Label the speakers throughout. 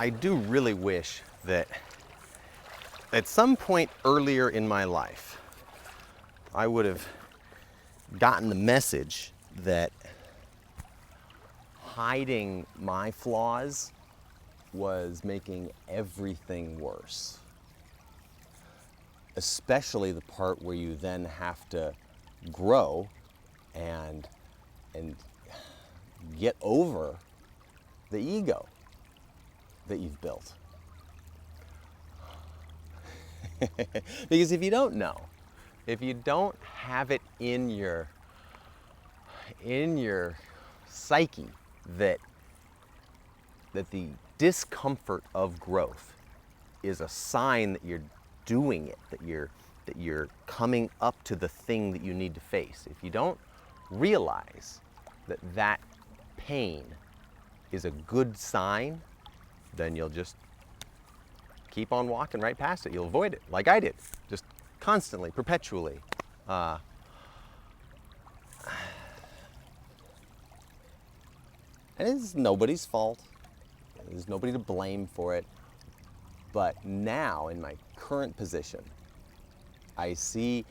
Speaker 1: I do really wish that at some point earlier in my life, I would have gotten the message that hiding my flaws was making everything worse. Especially the part where you then have to grow and get over the ego that you've built. Because if you don't know, if you don't have it in your psyche that the discomfort of growth is a sign that you're doing it, that you're coming up to the thing that you need to face. If you don't realize that pain is a good sign, then you'll just keep on walking right past it. You'll avoid it, like I did, just constantly, perpetually. And it's nobody's fault. There's nobody to blame for it. But now, in my current position, I see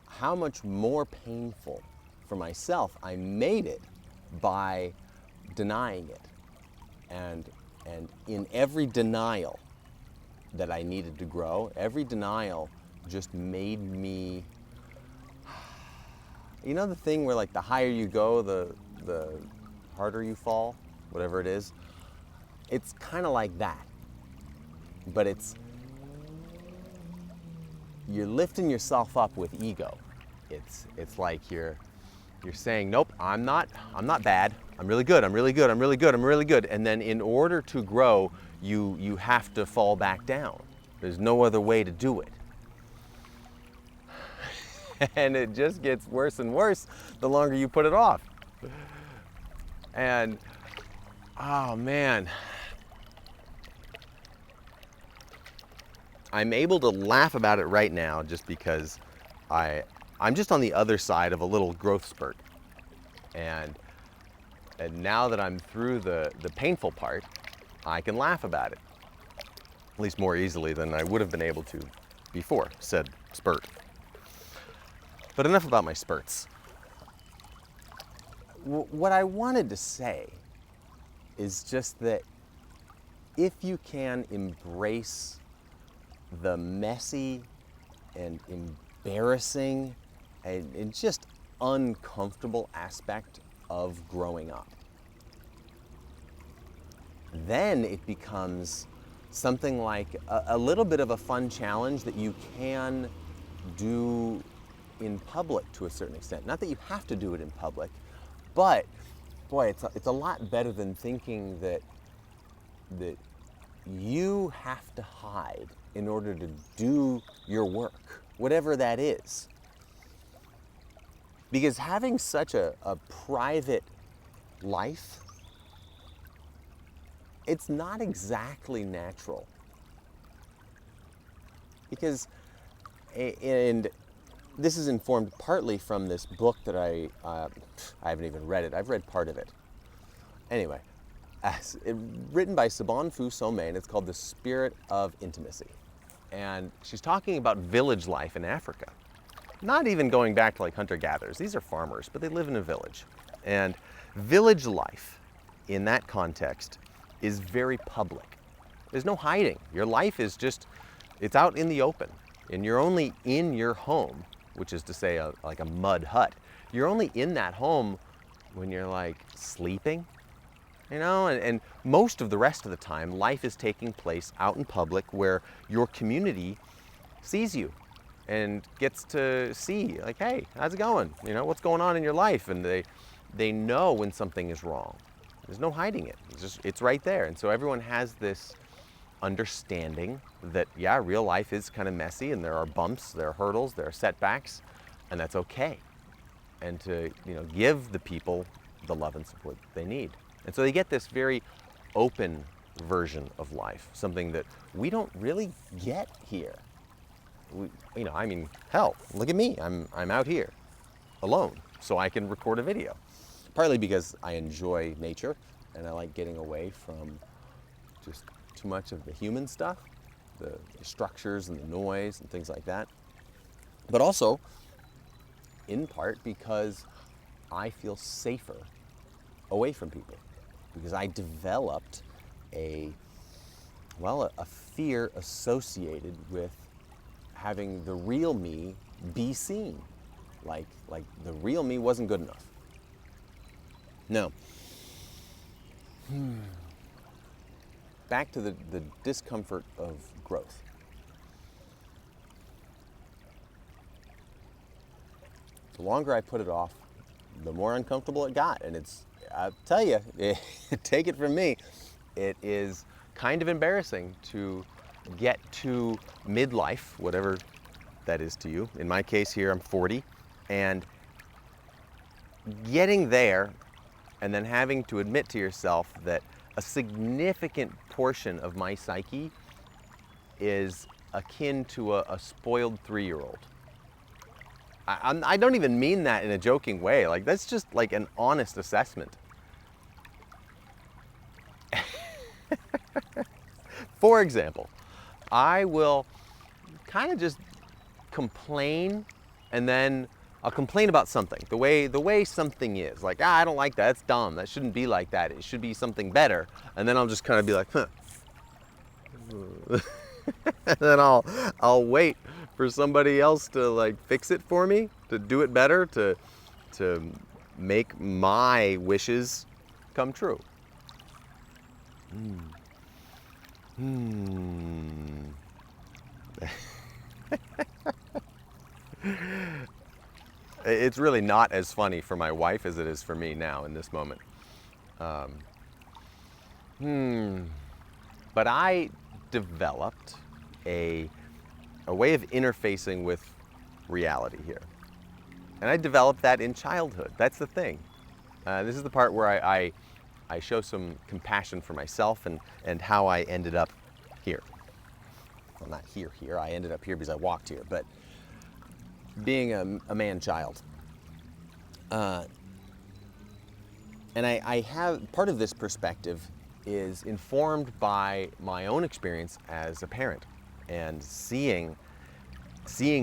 Speaker 1: how much more painful for myself I made it by denying it. And in every denial that I needed to grow, every denial just made me, you know the thing where like the higher you go, the harder you fall, whatever it is? It's kind of like that. But you're lifting yourself up with ego. It's like you're saying, nope, I'm not bad. I'm really good. I'm really good. I'm really good. I'm really good. And then in order to grow, you have to fall back down. There's no other way to do it. And it just gets worse and worse the longer you put it off. And oh man, I'm able to laugh about it right now just because I'm just on the other side of a little growth spurt. And now that I'm through the painful part, I can laugh about it. At least more easily than I would have been able to before said spurt. But enough about my spurts. What I wanted to say is just that if you can embrace the messy and embarrassing and just uncomfortable aspect of growing up, then it becomes something like a little bit of a fun challenge that you can do in public to a certain extent. Not that you have to do it in public, but boy, it's a lot better than thinking that you have to hide in order to do your work, whatever that is. Because having such a private life, it's not exactly natural. Because, and this is informed partly from this book that I haven't even read it. I've read part of it. Anyway, written by Sobonfu Somé, and it's called The Spirit of Intimacy. And she's talking about village life in Africa. Not even going back to like hunter-gatherers. These are farmers, but they live in a village. And village life in that context is very public. There's no hiding. Your life is just, it's out in the open. And you're only in your home, which is to say like a mud hut. You're only in that home when you're like sleeping, you know, and most of the rest of the time, life is taking place out in public where your community sees you and gets to see, like, hey, how's it going? You know, what's going on in your life? And they know when something is wrong. There's no hiding it. It's right there. And so everyone has this understanding that, yeah, real life is kind of messy and there are bumps, there are hurdles, there are setbacks, and that's okay. And to, you know, give the people the love and support they need. And so they get this very open version of life, something that we don't really get here. You know, I mean, hell, look at me. I'm out here alone, so I can record a video. Partly because I enjoy nature and I like getting away from just too much of the human stuff, the structures and the noise and things like that. But also, in part, because I feel safer away from people. Because I developed a fear associated with having the real me be seen. Like the real me wasn't good enough. No. Back to the discomfort of growth. The longer I put it off, the more uncomfortable it got. And I'll tell you, take it from me, it is kind of embarrassing to get to midlife, whatever that is to you. In my case here, I'm 40, and getting there and then having to admit to yourself that a significant portion of my psyche is akin to a spoiled 3-year-old. I don't even mean that in a joking way. Like, that's just like an honest assessment. For example, I will kind of just complain, and then I'll complain about something, the way something is. Like, I don't like that, that's dumb, that shouldn't be like that, it should be something better. And then I'll just kind of be like, huh. And then I'll wait for somebody else to like fix it for me, to do it better, to make my wishes come true. It's really not as funny for my wife as it is for me now in this moment. But I developed a way of interfacing with reality here. And I developed that in childhood. That's the thing. This is the part where I show some compassion for myself and how I ended up here. Well, not here. I ended up here because I walked here, but being a man-child. And I have, part of this perspective is informed by my own experience as a parent and seeing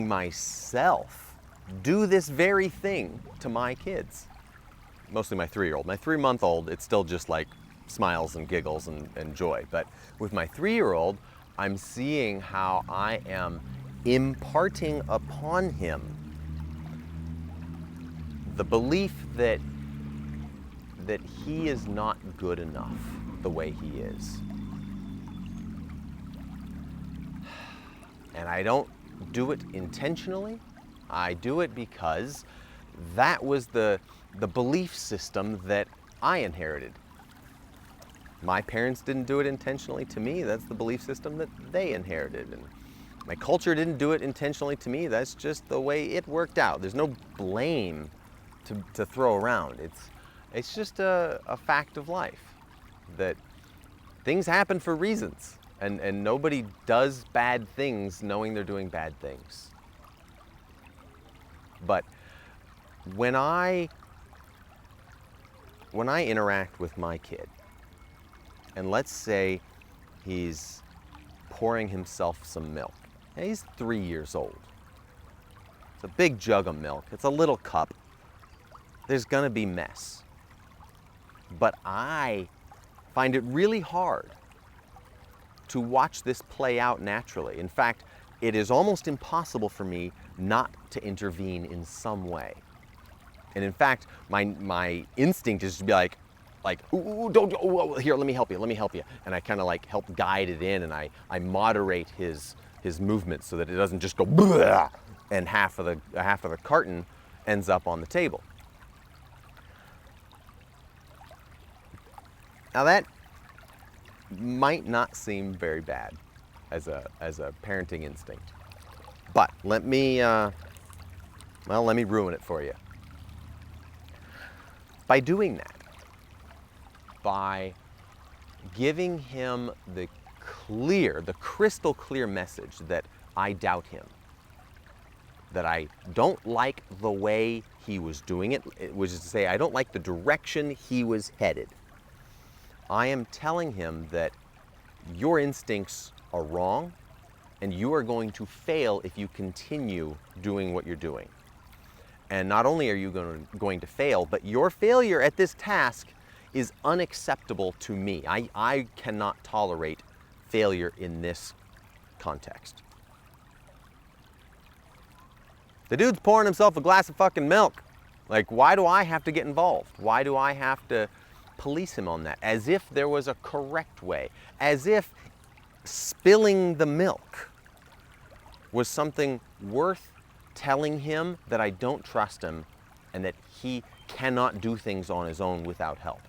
Speaker 1: myself do this very thing to my kids. Mostly my 3-year-old. My 3-month-old, it's still just like smiles and giggles and joy. But with my 3-year-old, I'm seeing how I am imparting upon him the belief that he is not good enough the way he is. And I don't do it intentionally. I do it because that was the belief system that I inherited. My parents didn't do it intentionally to me. That's the belief system that they inherited. And my culture didn't do it intentionally to me. That's just the way it worked out. There's no blame to throw around. It's just a fact of life that things happen for reasons. And nobody does bad things knowing they're doing bad things. But when I interact with my kid, and let's say he's pouring himself some milk. And he's 3 years old. It's a big jug of milk. It's a little cup. There's gonna be mess. But I find it really hard to watch this play out naturally. In fact, it is almost impossible for me not to intervene in some way. And in fact, my instinct is to be like, ooh, don't, here, let me help you. And I kind of like help guide it in, and I moderate his movements so that it doesn't just go blah, and half of the carton ends up on the table. Now that might not seem very bad as a parenting instinct, but let me ruin it for you. By doing that, by giving him the crystal clear message that I doubt him, that I don't like the way he was doing it, which is to say, I don't like the direction he was headed. I am telling him that your instincts are wrong, and you are going to fail if you continue doing what you're doing. And not only are you going to fail, but your failure at this task is unacceptable to me. I cannot tolerate failure in this context. The dude's pouring himself a glass of fucking milk. Like, why do I have to get involved? Why do I have to police him on that? As if there was a correct way. As if spilling the milk was something worth telling him that I don't trust him and that he cannot do things on his own without help.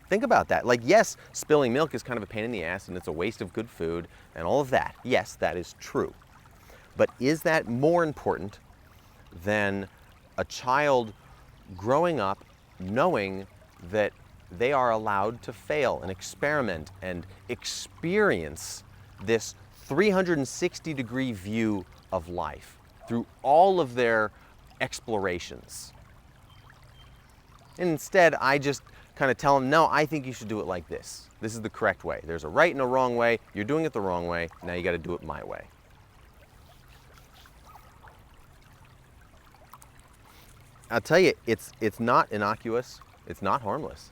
Speaker 1: Think about that. Like, yes, spilling milk is kind of a pain in the ass and it's a waste of good food and all of that. Yes, that is true. But is that more important than a child growing up knowing that they are allowed to fail and experiment and experience this 360-degree view of life through all of their explorations? And instead, I just kind of tell them, no, I think you should do it like this. This is the correct way. There's a right and a wrong way. You're doing it the wrong way. Now you got to do it my way. I'll tell you, it's not innocuous. It's not harmless.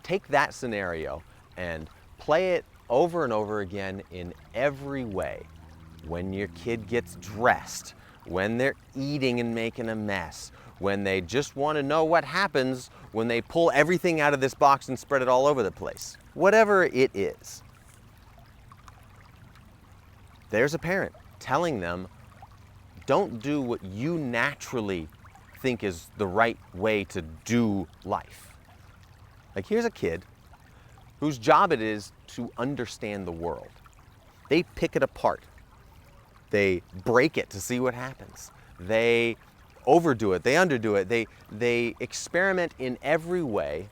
Speaker 1: Take that scenario and play it over and over again in every way. When your kid gets dressed, when they're eating and making a mess, when they just want to know what happens when they pull everything out of this box and spread it all over the place. Whatever it is. There's a parent telling them, don't do what you naturally think is the right way to do life. Like, here's a kid whose job it is to understand the world. They pick it apart. They break it to see what happens. They overdo it. They underdo it. They experiment in every way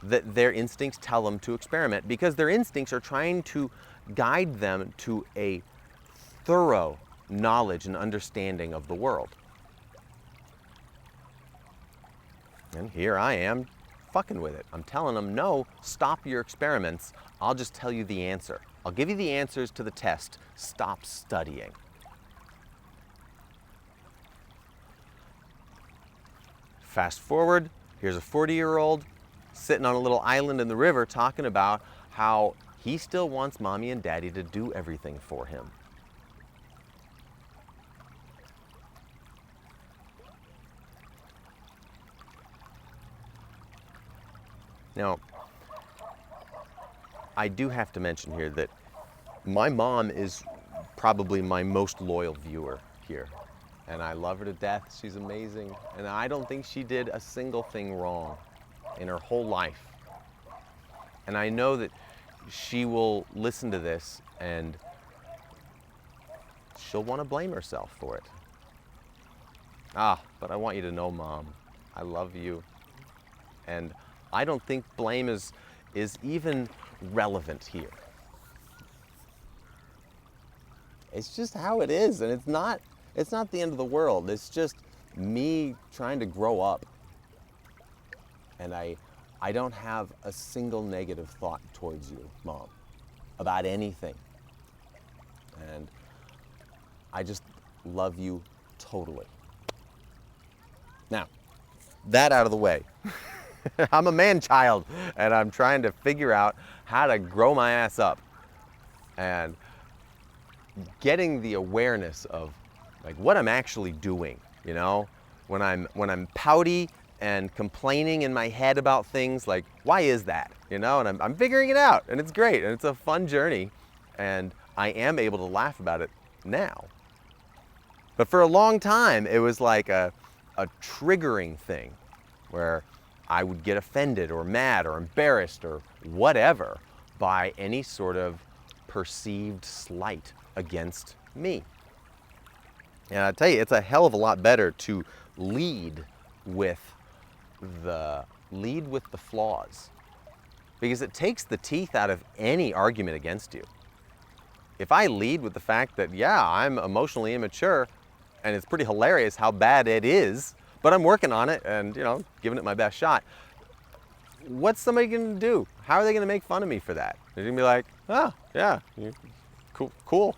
Speaker 1: that their instincts tell them to experiment, because their instincts are trying to guide them to a thorough knowledge and understanding of the world. And here I am fucking with it. I'm telling them, no, stop your experiments. I'll just tell you the answer. I'll give you the answers to the test. Stop studying. Fast forward, here's a 40-year-old sitting on a little island in the river talking about how he still wants mommy and daddy to do everything for him. Now, I do have to mention here that my mom is probably my most loyal viewer here. And I love her to death. She's amazing. And I don't think she did a single thing wrong in her whole life. And I know that she will listen to this and she'll want to blame herself for it. But I want you to know, Mom, I love you. And I don't think blame is even relevant here. It's just how it is, and it's not the end of the world. It's just me trying to grow up. And I don't have a single negative thought towards you, Mom, about anything. And I just love you totally. Now, that out of the way. I'm a man-child, and I'm trying to figure out how to grow my ass up. And getting the awareness of like what I'm actually doing, you know? When I'm pouty and complaining in my head about things, like, why is that? You know, and I'm figuring it out, and it's great, and it's a fun journey, and I am able to laugh about it now. But for a long time, it was like a triggering thing where I would get offended or mad or embarrassed or whatever by any sort of perceived slight against me. And I tell you, it's a hell of a lot better to lead with the flaws, because it takes the teeth out of any argument against you. If I lead with the fact that, yeah, I'm emotionally immature and it's pretty hilarious how bad it is, but I'm working on it and, you know, giving it my best shot. what's somebody gonna do? How are they gonna make fun of me for that? They're gonna be like, oh, yeah, cool,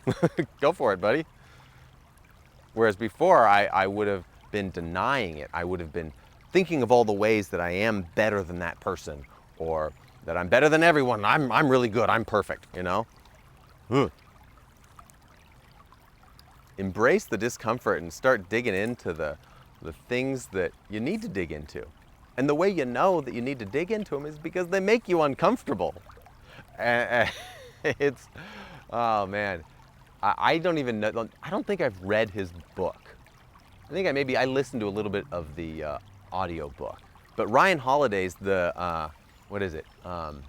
Speaker 1: go for it, buddy. Whereas before, I would have been denying it. I would have been thinking of all the ways that I am better than that person, or that I'm better than everyone. I'm really good, I'm perfect, you know? Ugh. Embrace the discomfort and start digging into the things that you need to dig into. And the way you know that you need to dig into them is because they make you uncomfortable. It's, oh man, I don't even know, I don't think I've read his book. I think I listened to a little bit of the audio book. But Ryan Holiday's what is it? The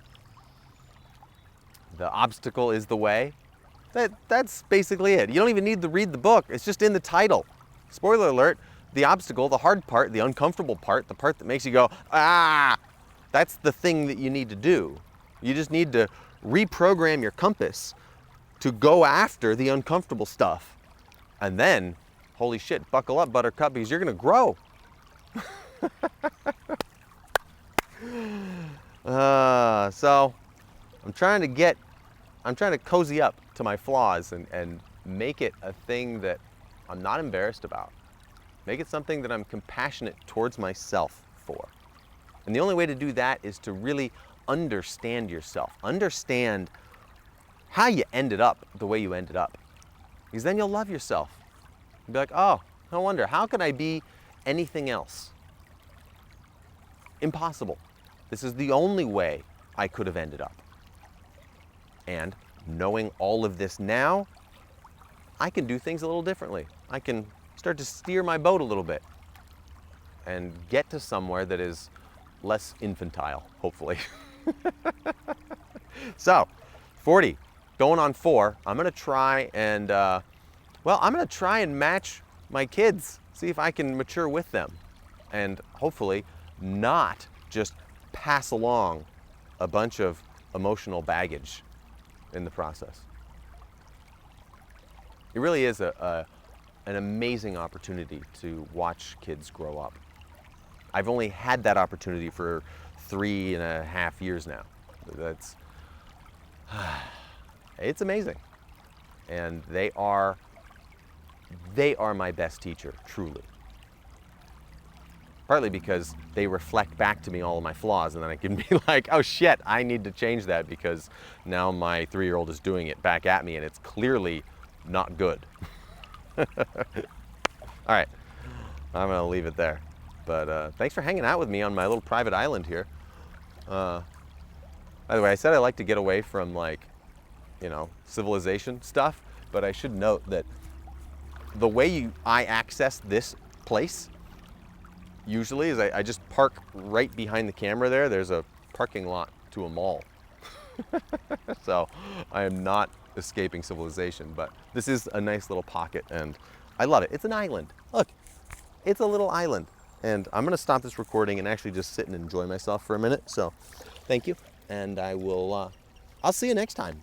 Speaker 1: Obstacle is the Way. That's basically it. You don't even need to read the book. It's just in the title. Spoiler alert, the obstacle, the hard part, the uncomfortable part, the part that makes you go, ah, that's the thing that you need to do. You just need to reprogram your compass to go after the uncomfortable stuff. And then, holy shit, buckle up, Buttercup, because you're gonna grow. So I'm trying to cozy up to my flaws and make it a thing that I'm not embarrassed about. Make it something that I'm compassionate towards myself for. And the only way to do that is to really understand yourself. Understand how you ended up the way you ended up. Because then you'll love yourself. You'll be like, oh, no wonder, how can I be anything else? Impossible. This is the only way I could have ended up. And knowing all of this now, I can do things a little differently. I can start to steer my boat a little bit and get to somewhere that is less infantile, hopefully. So, 40, going on 4. I'm gonna try and, match my kids, see if I can mature with them, and hopefully not just pass along a bunch of emotional baggage in the process. It really is an amazing opportunity to watch kids grow up. I've only had that opportunity for 3.5 years now. It's amazing. And they are my best teacher, truly. Partly because they reflect back to me all of my flaws, and then I can be like, oh shit, I need to change that because now my 3-year-old is doing it back at me and it's clearly not good. All right, I'm gonna leave it there. But thanks for hanging out with me on my little private island here. By the way, I said I like to get away from, like, you know, civilization stuff, but I should note that the way I access this place usually is I just park right behind the camera there. There's a parking lot to a mall. So I am not escaping civilization, but this is a nice little pocket and I love it. It's an island. Look, it's a little island. And I'm gonna stop this recording and actually just sit and enjoy myself for a minute. So thank you, and I'll see you next time.